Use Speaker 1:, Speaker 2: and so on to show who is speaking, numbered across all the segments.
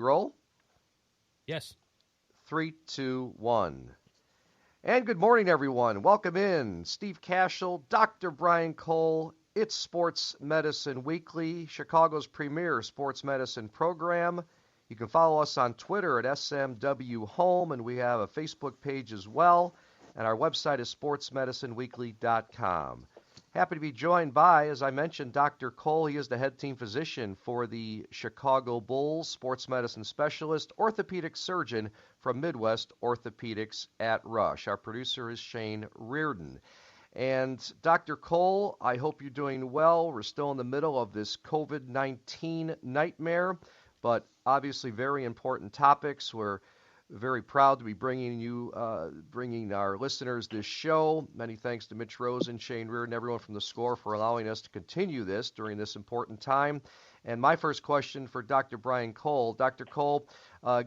Speaker 1: roll?
Speaker 2: Yes.
Speaker 1: 3, 2, 1. And good morning, everyone. Welcome in. Steve Cashel, Dr. Brian Cole. It's Sports Medicine Weekly, Chicago's premier sports medicine program. You can follow us on Twitter at SMW Home, and we have a Facebook page as well. And our website is sportsmedicineweekly.com. Happy to be joined by, as I mentioned, Dr. Cole. He is the head team physician for the Chicago Bulls, sports medicine specialist, orthopedic surgeon from Midwest Orthopedics at Rush. Our producer is Shane Reardon. And Dr. Cole, I hope you're doing well. We're still in the middle of this COVID-19 nightmare, but obviously very important topics. We're very proud to be bringing our listeners this show. Many thanks to Mitch Rosen, Shane Reardon, everyone from The Score for allowing us to continue this during this important time. And my first question for Dr. Brian Cole. Dr. Cole,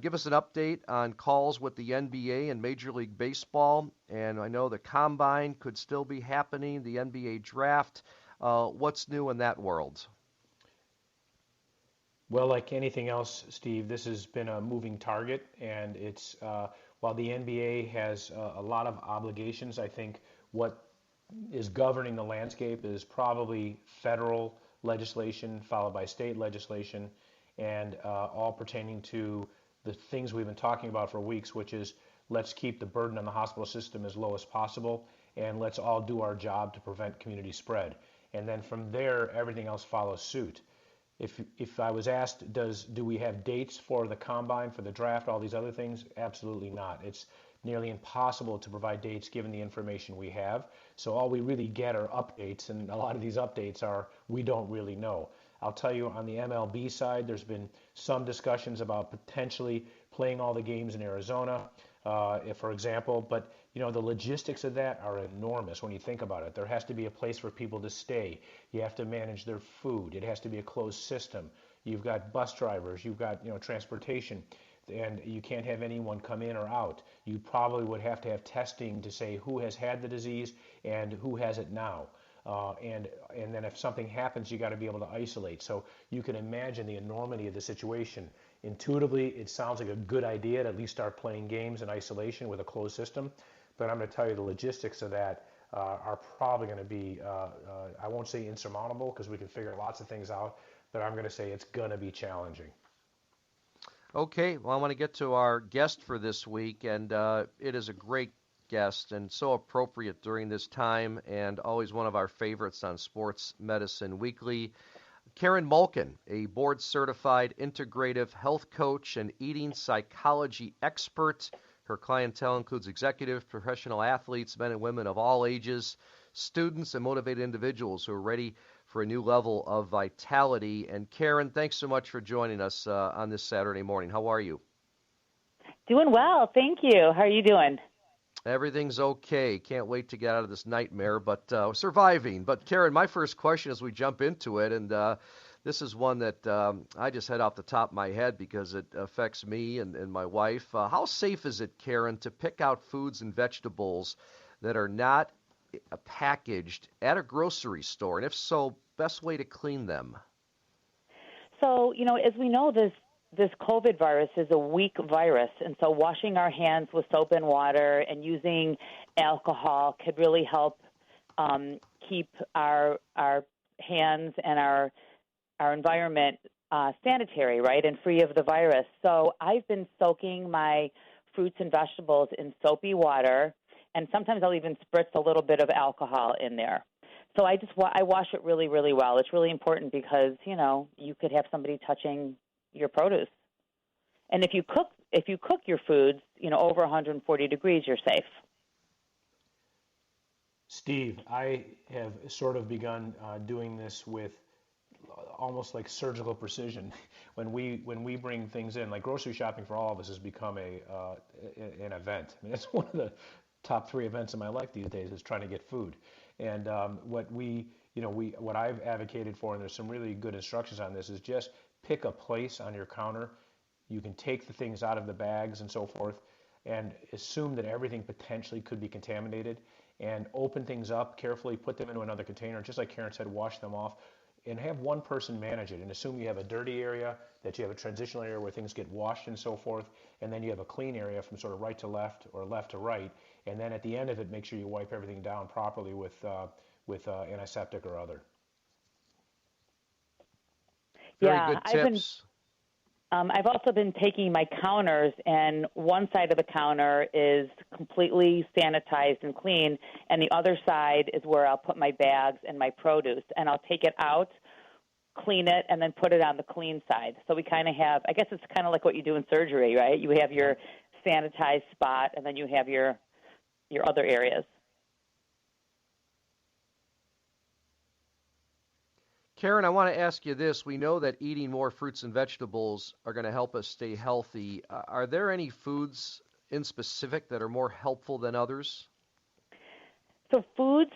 Speaker 1: give us an update on calls with the NBA and Major League Baseball. And I know the Combine could still be happening, the NBA Draft. What's new in that world?
Speaker 3: Well, like anything else, Steve, this has been a moving target, and it's while the NBA has a lot of obligations, I think what is governing the landscape is probably federal legislation followed by state legislation, and all pertaining to the things we've been talking about for weeks, which is let's keep the burden on the hospital system as low as possible, and let's all do our job to prevent community spread. And then from there, everything else follows suit. If I was asked, do we have dates for the Combine, for the draft, all these other things? Absolutely not. It's nearly impossible to provide dates given the information we have. So all we really get are updates, and a lot of these updates are we don't really know. I'll tell you on the MLB side, there's been some discussions about potentially playing all the games in Arizona, for example, but the logistics of that are enormous when you think about it. There has to be a place for people to stay. You have to manage their food. It has to be a closed system. You've got bus drivers. You've got transportation, and you can't have anyone come in or out. You probably would have to have testing to say who has had the disease and who has it now. And then if something happens, you got to be able to isolate. So you can imagine the enormity of the situation. Intuitively, it sounds like a good idea to at least start playing games in isolation with a closed system. But I'm going to tell you the logistics of that are probably going to be, I won't say insurmountable because we can figure lots of things out, but I'm going to say it's going to be challenging.
Speaker 1: Okay, well, I want to get to our guest for this week, and it is a great guest and so appropriate during this time, and always one of our favorites on Sports Medicine Weekly. Karen Malkin, a board-certified integrative health coach and eating psychology expert. Her clientele includes executive, professional athletes, men and women of all ages, students, and motivated individuals who are ready for a new level of vitality. And Karen, thanks so much for joining us on this Saturday morning. How are you?
Speaker 4: Doing well, thank you. How are you doing?
Speaker 1: Everything's okay. Can't wait to get out of this nightmare, but surviving. But Karen, my first question as we jump into it, and this is one that I just had off the top of my head because it affects me and my wife. How safe is it, Karen, to pick out foods and vegetables that are not packaged at a grocery store? And if so, best way to clean them?
Speaker 4: So, as we know, this COVID virus is a weak virus, and so washing our hands with soap and water and using alcohol could really help keep our hands and our environment sanitary, right, and free of the virus. So I've been soaking my fruits and vegetables in soapy water, and sometimes I'll even spritz a little bit of alcohol in there. So I wash it really, really well. It's really important because, you could have somebody touching your produce. And if you cook your foods, over 140 degrees, you're safe.
Speaker 3: Steve, I have sort of begun doing this with almost like surgical precision. When we bring things in, like grocery shopping for all of us has become an event. I mean, it's one of the top 3 events in my life these days is trying to get food. And what I've advocated for, and there's some really good instructions on this, is just pick a place on your counter. You can take the things out of the bags and so forth, and assume that everything potentially could be contaminated, and open things up carefully, put them into another container, just like Karen said, wash them off. and have one person manage it, and assume you have a dirty area, that you have a transitional area where things get washed and so forth, and then you have a clean area from sort of right to left or left to right, and then at the end of it, make sure you wipe everything down properly with antiseptic or other.
Speaker 1: Very good tips.
Speaker 4: I've also been taking my counters, and one side of the counter is completely sanitized and clean, and the other side is where I'll put my bags and my produce, and I'll take it out, clean it, and then put it on the clean side. So we kind of have, I guess it's kind of like what you do in surgery, right? You have your sanitized spot, and then you have your other areas.
Speaker 1: Karen, I want to ask you this. We know that eating more fruits and vegetables are going to help us stay healthy. Are there any foods in specific that are more helpful than others?
Speaker 4: So foods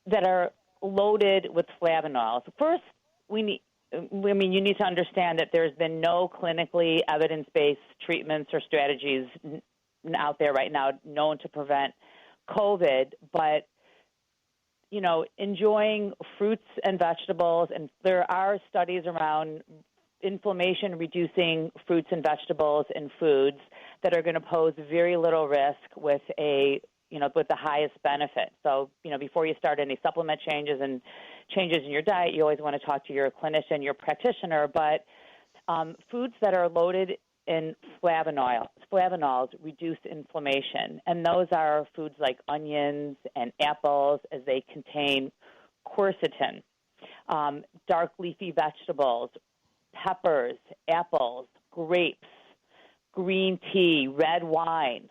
Speaker 4: that are loaded with flavonols. First, you need to understand that there's been no clinically evidence-based treatments or strategies out there right now known to prevent COVID, but enjoying fruits and vegetables, and there are studies around inflammation-reducing fruits and vegetables in foods that are going to pose very little risk with with the highest benefit. So, before you start any supplement changes in your diet, you always want to talk to your clinician, your practitioner, but foods that are loaded in flavonols reduce inflammation, and those are foods like onions and apples, as they contain quercetin. Dark leafy vegetables, peppers, apples, grapes, green tea, red wine,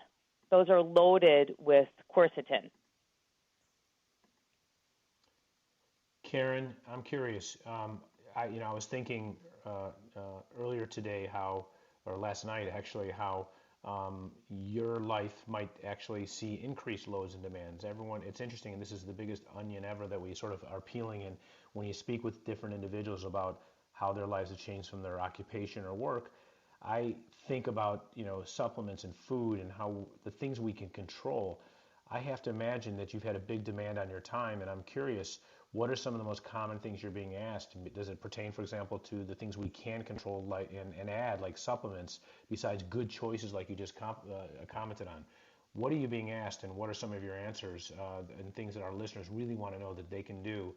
Speaker 4: those are loaded with quercetin.
Speaker 3: Karen, I'm curious. I was thinking earlier today or last night actually, how your life might actually see increased loads and demands. It's interesting, and this is the biggest onion ever that we sort of are peeling. And when you speak with different individuals about how their lives have changed from their occupation or work, I think about supplements and food and how the things we can control. I have to imagine that you've had a big demand on your time, and I'm curious, what are some of the most common things you're being asked? Does it pertain, for example, to the things we can control and add, like supplements, besides good choices like you just commented on? What are you being asked, and what are some of your answers and things that our listeners really want to know that they can do,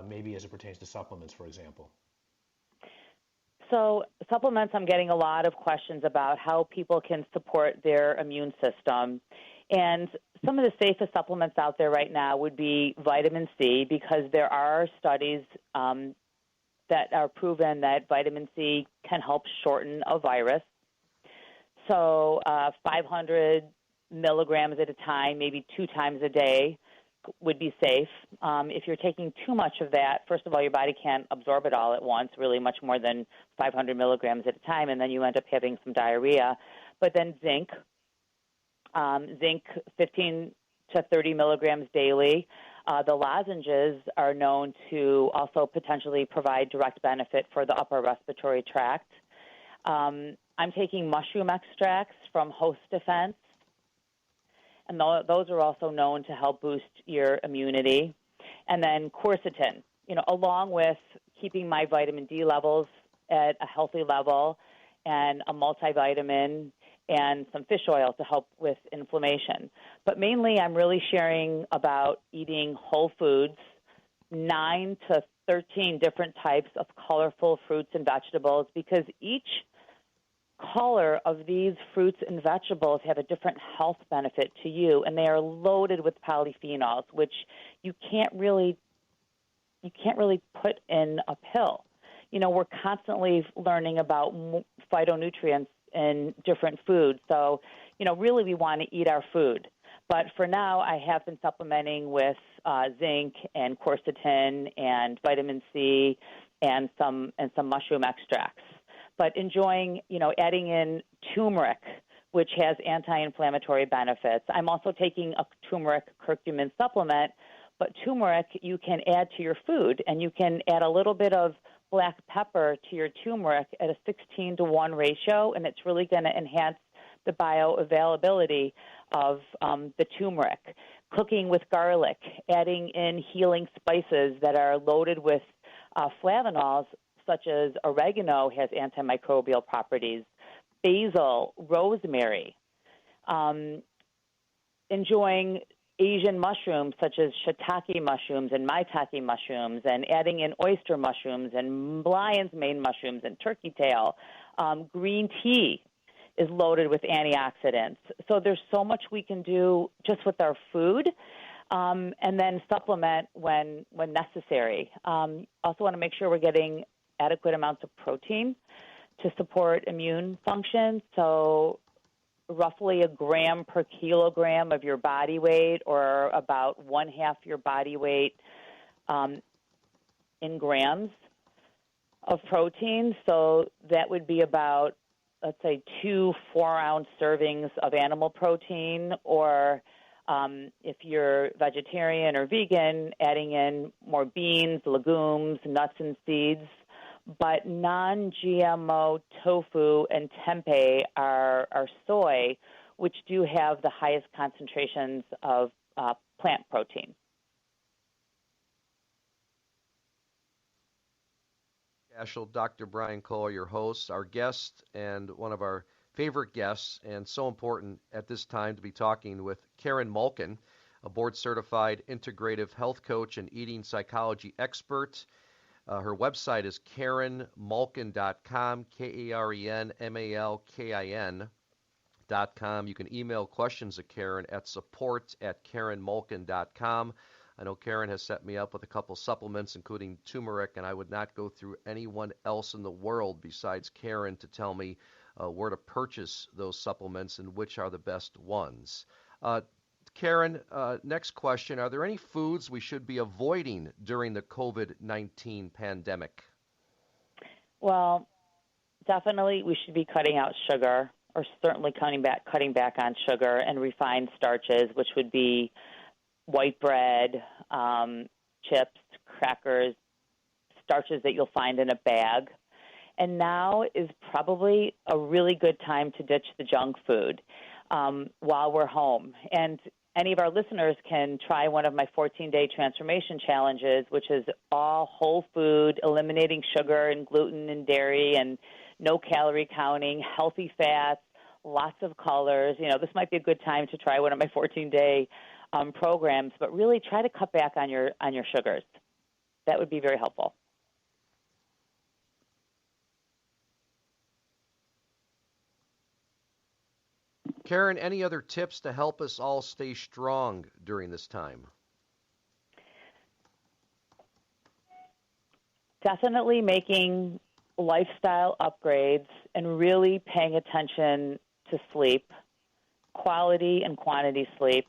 Speaker 3: maybe as it pertains to supplements, for example?
Speaker 4: So supplements, I'm getting a lot of questions about how people can support their immune system. And some of the safest supplements out there right now would be vitamin C, because there are studies that are proven that vitamin C can help shorten a virus. So 500 milligrams at a time, maybe 2 times a day, would be safe. If you're taking too much of that, first of all, your body can't absorb it all at once, really much more than 500 milligrams at a time, and then you end up having some diarrhea. But then zinc 15 to 30 milligrams daily. The lozenges are known to also potentially provide direct benefit for the upper respiratory tract. I'm taking mushroom extracts from Host Defense, and those are also known to help boost your immunity. And then quercetin, along with keeping my vitamin D levels at a healthy level, and a multivitamin, and some fish oil to help with inflammation. But mainly I'm really sharing about eating whole foods, 9 to 13 different types of colorful fruits and vegetables, because each color of these fruits and vegetables have a different health benefit to you, and they are loaded with polyphenols, which you can't really put in a pill. We're constantly learning about phytonutrients in different foods. So, really we want to eat our food. But for now, I have been supplementing with zinc and quercetin and vitamin C and some mushroom extracts. But enjoying, adding in turmeric, which has anti-inflammatory benefits. I'm also taking a turmeric curcumin supplement, but turmeric you can add to your food, and you can add a little bit of black pepper to your turmeric at a 16-to-1 ratio, and it's really going to enhance the bioavailability of the turmeric. Cooking with garlic, adding in healing spices that are loaded with Flavonols, such as oregano, has antimicrobial properties. Basil, rosemary. Enjoying Asian mushrooms such as shiitake mushrooms and maitake mushrooms, and adding in oyster mushrooms and lion's mane mushrooms and turkey tail. Green tea is loaded with antioxidants. So there's so much we can do just with our food, and then supplement when necessary. Also want to make sure we're getting adequate amounts of protein to support immune function. So roughly a gram per kilogram of your body weight, or about 1/2 your body weight in grams of protein. So that would be about, let's say, 2 4-ounce servings of animal protein, or if you're vegetarian or vegan, adding in more beans, legumes, nuts, and seeds. But non-GMO tofu and tempeh are soy, which do have the highest concentrations of plant protein.
Speaker 1: Cashel, Dr. Brian Cole, your host, our guest, and one of our favorite guests, and so important at this time to be talking with Karen Malkin, a board-certified integrative health coach and eating psychology expert. Her website is KarenMalkin.com, KarenMalkin.com. You can email questions to Karen at support@KarenMalkin.com. I know Karen has set me up with a couple supplements, including turmeric, and I would not go through anyone else in the world besides Karen to tell me where to purchase those supplements and which are the best ones. Karen, next question. Are there any foods we should be avoiding during the COVID-19 pandemic?
Speaker 4: Well, definitely we should be cutting out sugar, or certainly cutting back on sugar and refined starches, which would be white bread, chips, crackers, starches that you'll find in a bag. And now is probably a really good time to ditch the junk food while we're home. And any of our listeners can try one of my 14-day transformation challenges, which is all whole food, eliminating sugar and gluten and dairy, and no calorie counting, healthy fats, lots of colors. You know, this might be a good time to try one of my 14-day programs, but really try to cut back on your sugars. That would be very helpful.
Speaker 1: Karen, any other tips to help us all stay strong during this time?
Speaker 4: Definitely making lifestyle upgrades and really paying attention to sleep, quality and quantity sleep,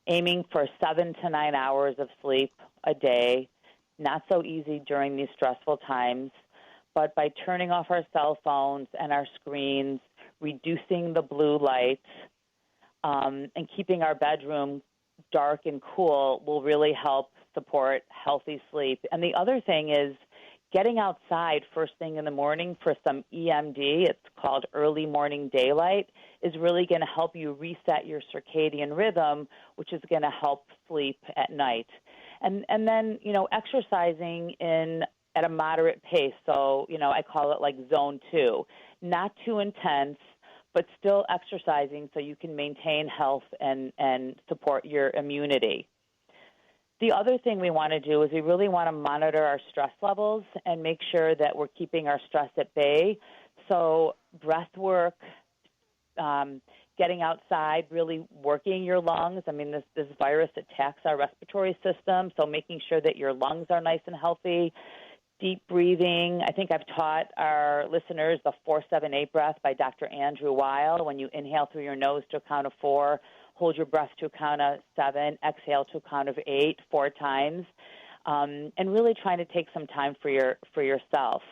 Speaker 4: aiming for 7 to 9 hours of sleep a day. Not so easy during these stressful times, but by turning off our cell phones and our screens, reducing the blue light, and keeping our bedroom dark and cool will really help support healthy sleep. And the other thing is getting outside first thing in the morning for some EMD, it's called early morning daylight, is really going to help you reset your circadian rhythm, which is going to help sleep at night. And then, you know, exercising at a moderate pace. So, you know, I call it like zone 2. Not too intense, but still exercising so you can maintain health and support your immunity. The other thing we want to do is we really want to monitor our stress levels and make sure that we're keeping our stress at bay. So breath work, getting outside, really working your lungs. I mean, this virus attacks our respiratory system, so making sure that your lungs are nice and healthy. Deep breathing. I think I've taught our listeners the 4-7-8 breath by Dr. Andrew Weil. When you inhale through your nose to a count of 4, hold your breath to a count of 7, exhale to a count of 8, 4 times, and really trying to take some time for yourself.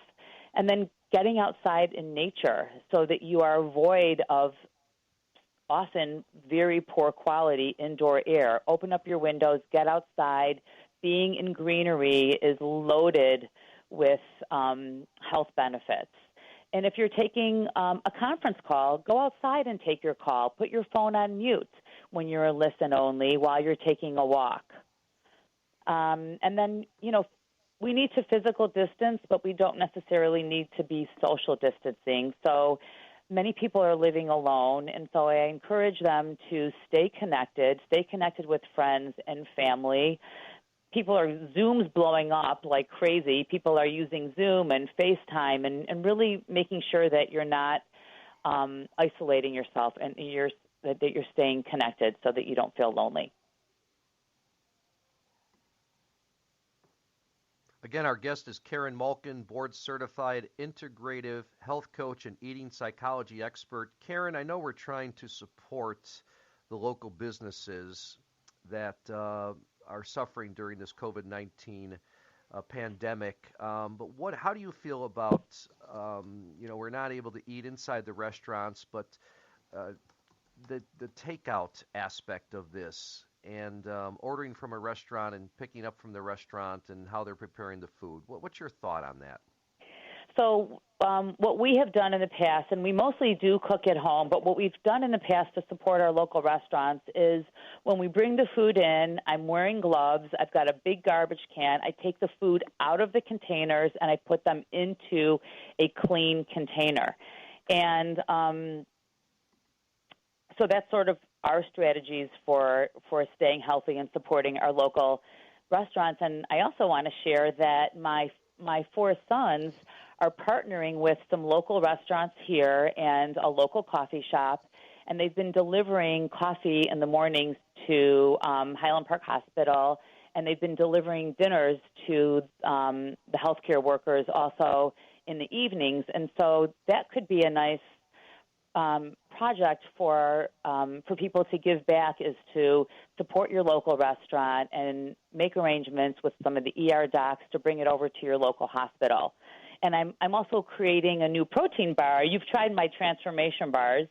Speaker 4: And then getting outside in nature so that you are void of often very poor quality indoor air. Open up your windows, get outside. Being in greenery is loaded with health benefits. And if you're taking a conference call, go outside and take your call. Put your phone on mute when you're a listen only while you're taking a walk. And then, you know, we need to physical distance, but we don't necessarily need to be social distancing. So many people are living alone, and so I encourage them to stay connected with friends and family. People are Zoom's blowing up like crazy. People are using Zoom and FaceTime and really making sure that you're not isolating yourself and that you're staying connected so that you don't feel lonely.
Speaker 1: Again, our guest is Karen Malkin, board-certified integrative health coach and eating psychology expert. Karen, I know we're trying to support the local businesses that are suffering during this COVID-19 pandemic, but how do you feel about, we're not able to eat inside the restaurants, but the takeout aspect of this, and ordering from a restaurant and picking up from the restaurant and how they're preparing the food. What's your thought on that?
Speaker 4: So what we have done in the past, and we mostly do cook at home, but what we've done in the past to support our local restaurants is when we bring the food in, I'm wearing gloves, I've got a big garbage can, I take the food out of the containers and I put them into a clean container. And so that's sort of our strategies for staying healthy and supporting our local restaurants. And I also want to share that my four sons are partnering with some local restaurants here and a local coffee shop, and they've been delivering coffee in the mornings to Highland Park Hospital, and they've been delivering dinners to the healthcare workers also in the evenings. And so that could be a nice project for people to give back, is to support your local restaurant and make arrangements with some of the ER docs to bring it over to your local hospital. And I'm also creating a new protein bar. You've tried my transformation bars.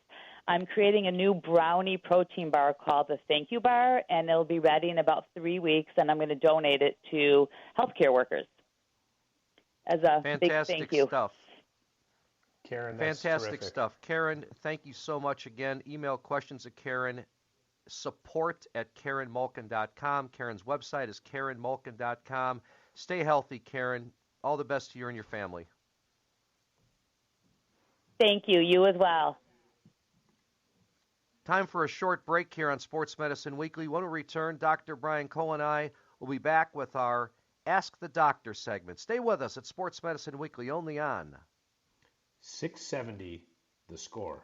Speaker 4: I'm creating a new brownie protein bar called the Thank You Bar, and it'll be ready in about 3 weeks, and I'm going to donate it to healthcare workers as a big thank you.
Speaker 1: Stuff.
Speaker 3: Karen, that's
Speaker 1: Fantastic
Speaker 3: terrific
Speaker 1: stuff. Karen, thank you so much again. Email questions to Karen, support@KarenMalkin.com. Karen's website is KarenMalkin.com. Stay healthy, Karen. All the best to you and your family.
Speaker 4: Thank you. You as well.
Speaker 1: Time for a short break here on Sports Medicine Weekly. When we return, Dr. Brian Cole and I will be back with our Ask the Doctor segment. Stay with us at Sports Medicine Weekly, only on
Speaker 3: 670 The Score.